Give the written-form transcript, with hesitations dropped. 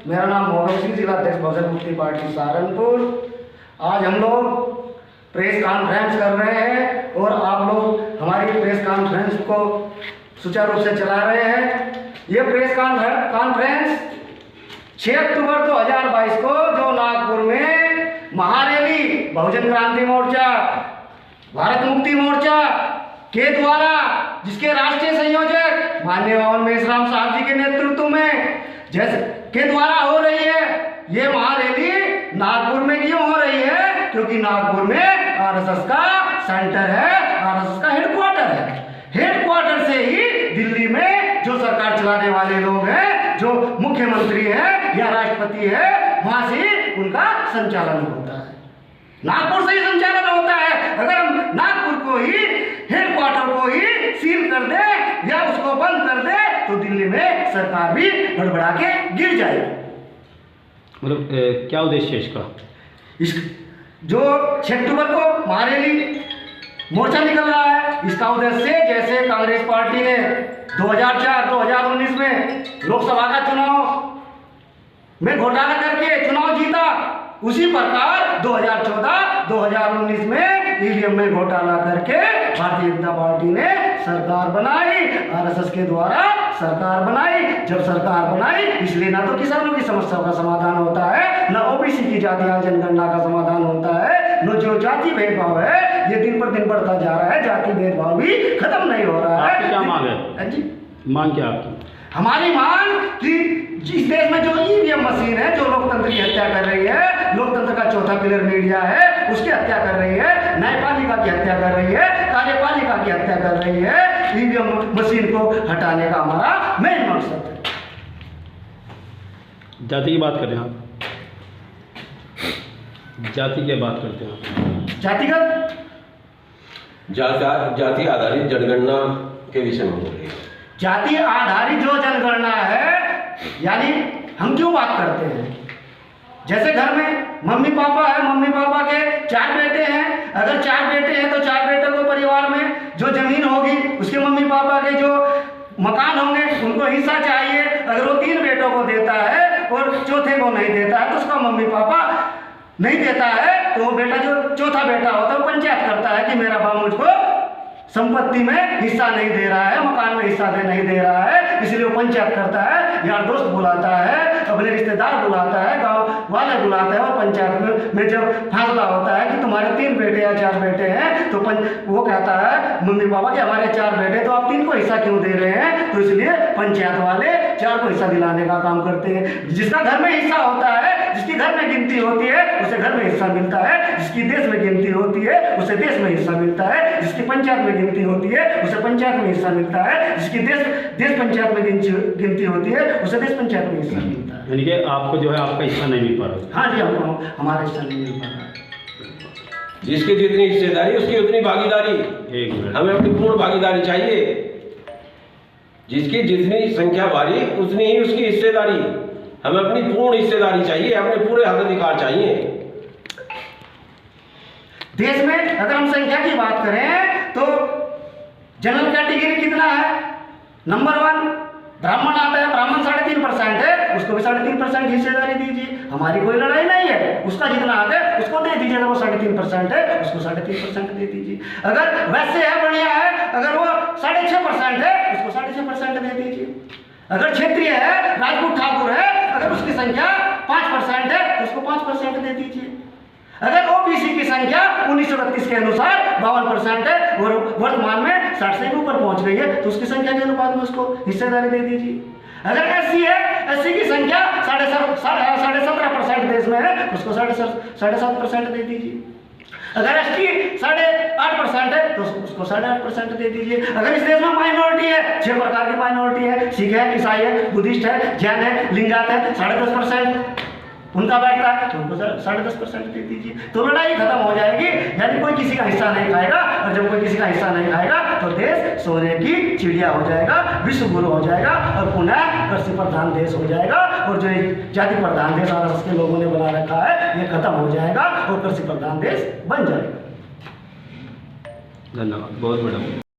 मेरा नाम मोहम्मद सिंह, जिला अध्यक्ष बहुजन मुक्ति पार्टी सहारनपुर। आज हम लोग प्रेस कॉन्फ्रेंस कर रहे हैं और आप लोग हमारी प्रेस कॉन्फ्रेंस को सुचारू रूप से चला रहे हैं। ये प्रेस कॉन्फ्रेंस 6 अक्टूबर 2022 को जो नागपुर में महारैली बहुजन क्रांति मोर्चा, भारत मुक्ति मोर्चा के द्वारा, जिसके राष्ट्रीय संयोजक माननीय पवन मेश्राम साहब जी के नेतृत्व में जैसे के द्वारा हो रही है। ये महारैली नागपुर में क्यों हो रही है? क्योंकि नागपुर में आरएसएस का सेंटर है, आरएसएस का हेडक्वार्टर है। हेडक्वार्टर से ही दिल्ली में जो सरकार चलाने वाले लोग हैं, जो मुख्यमंत्री है या राष्ट्रपति है, वहां से उनका संचालन होता है, नागपुर से ही संचालन होता है। अगर हम नागपुर को ही, हेडक्वार्टर को ही सील कर दे या उसको बंद कर दे तो दिल्ली में सरकार भी गड़बड़ा के गिर जाएगी। मतलब क्या उद्देश्य है इसका? जो 6 अक्टूबर को महारैली मोर्चा निकल रहा है, इसका उद्देश्य जैसे कांग्रेस पार्टी ने 2004-2019 में लोकसभा का चुनाव में घोटाला करके चुनाव जीता, उसी प्रकार 2014-2019 में ईवीएम में घोटाला करके भारतीय जनता पार्टी ने सरकार बनाई, आरएसएस के द्वारा सरकार बनाई। जब सरकार बनाई, इसलिए ना तो किसानों की समस्याओं का समाधान होता है, न ओबीसी की जातीय जनगणना का समाधान होता है, न जो जाति भेदभाव है ये दिन पर दिन बढ़ता जा रहा है, जाति भेदभाव भी खत्म नहीं हो रहा है। क्या मांग है जी? मांग क्या आपकी? हमारी मांग कि इस देश में जो ईवीएम मशीन है, जो लोकतंत्र की हत्या कर रही है, लोकतंत्र का चौथा पिलर मीडिया है, उसकी हत्या कर रही है, न्यायपालिका की हत्या कर रही है, कार्यपालिका की हत्या कर रही है, ईवीएम मशीन को हटाने का हमारा मेन मकसद है। जाति की बात कर रहे हैं आप? जाति की बात करते हैं? जातिगत जाति आधारित जनगणना के विषय में बोल रही है। जाति आधारित जो जनगणना है, यानी हम क्यों बात करते हैं? जैसे घर में मम्मी पापा है, मम्मी पापा के 4 बेटे हैं, अगर 4 बेटे हैं तो 4 बेटों को परिवार में जो जमीन होगी उसके मम्मी पापा के जो मकान होंगे उनको हिस्सा चाहिए। अगर वो 3 बेटों को देता है और चौथे को नहीं देता है तो उसका मम्मी पापा नहीं देता है, तो वो बेटा जो चौथा बेटा होता है वो पंचायत करता है कि मेरा बाप मुझको संपत्ति में हिस्सा नहीं दे रहा है, मकान में हिस्सा नहीं दे रहा है, इसलिए वो पंचायत करता है, यार दोस्त बुलाता है, अपने रिश्तेदार बुलाता है, गांव वाले बुलाता है, और पंचायत में जब फैसला होता है कि तुम्हारे 3 बेटे या 4 बेटे हैं तो वो कहता है मम्मी पापा कि हमारे 4 बेटे, तो आप 3 को हिस्सा क्यों दे रहे हैं? तो इसलिए पंचायत वाले 4 को हिस्सा दिलाने का काम करते हैं। जिसका घर में हिस्सा होता है, जिसकी घर में गिनती होती है उसे घर में हिस्सा मिलता है, जिसकी देश में गिनती होती है उसे देश में हिस्सा मिलता है, जिसकी पंचायत में गिनती होती है उसे पंचायत में हिस्सा मिलता है, जिसकी देश पंचायत में गिनती होती है उसे देश पंचायत में हिस्सा मिलता है। यानी कि आपको जो है आपका हिस्सा नहीं मिल पा रहा? हाँ जी, हमको हमारा हिस्सा नहीं मिल पा रहा है। जिसकी जितनी हिस्सेदारी उसकी उतनी भागीदारी, हमें अपनी पूर्ण भागीदारी चाहिए। जिसकी जितनी संख्या भारी उतनी ही उसकी हिस्सेदारी, हमें अपनी पूर्ण हिस्सेदारी चाहिए, अपने पूरे हक अधिकार चाहिए। देश में अगर हम संख्या की बात करें तो जनरल कैटेगरी कितना है? नंबर 1 ब्राह्मण आता है, ब्राह्मण 3.5% है, उसको भी 3.5% हिस्सेदारी दीजिए, हमारी कोई लड़ाई नहीं है। उसका जितना आता है उसको दे दीजिए, अगर वो 3.5% है उसको 3.5% दे दीजिए। अगर वैसे है, बढ़िया है, अगर वो 6.5% है उसको 6.5% दे दीजिए। अगर क्षेत्रीय है, राजपूत ठाकुर है, अगर उसकी संख्या 5% है तो उसको 5% दे दीजिए। अगर ओबीसी की संख्या 1932 के अनुसार 52% है और वर्तमान में 60 से ऊपर पहुंच गई है तो उसकी संख्या के अनुपात में उसको हिस्सेदारी दे दीजिए। अगर एससी है, एससी की संख्या 17.5% देश में है, उसको 7.5% दे दीजिए। अगर एसटी 8.5% है तो उसको 8.5% दे दीजिए। अगर इस देश में माइनॉरिटी है, 6 प्रकार की माइनॉरिटी है, सिख है, ईसाई है, बुद्धिस्ट है, जैन है, लिंगायत है, 10.5% उनका बैठता है तो उनको 10.5% दे दीजिए, तो लड़ाई खत्म हो जाएगी। यानी कोई किसी का हिस्सा नहीं खाएगा, और जब कोई किसी का हिस्सा नहीं खाएगा तो देश सोने की चिड़िया हो जाएगा, विश्व गुरु हो जाएगा, और पुनः कृषि प्रधान देश हो जाएगा। और जो जाति प्रधान देश आरएसएस के लोगों ने बना रखा है ये खत्म हो जाएगा और कृषि प्रधान देश बन जाएगा। धन्यवाद, बहुत बड़ा।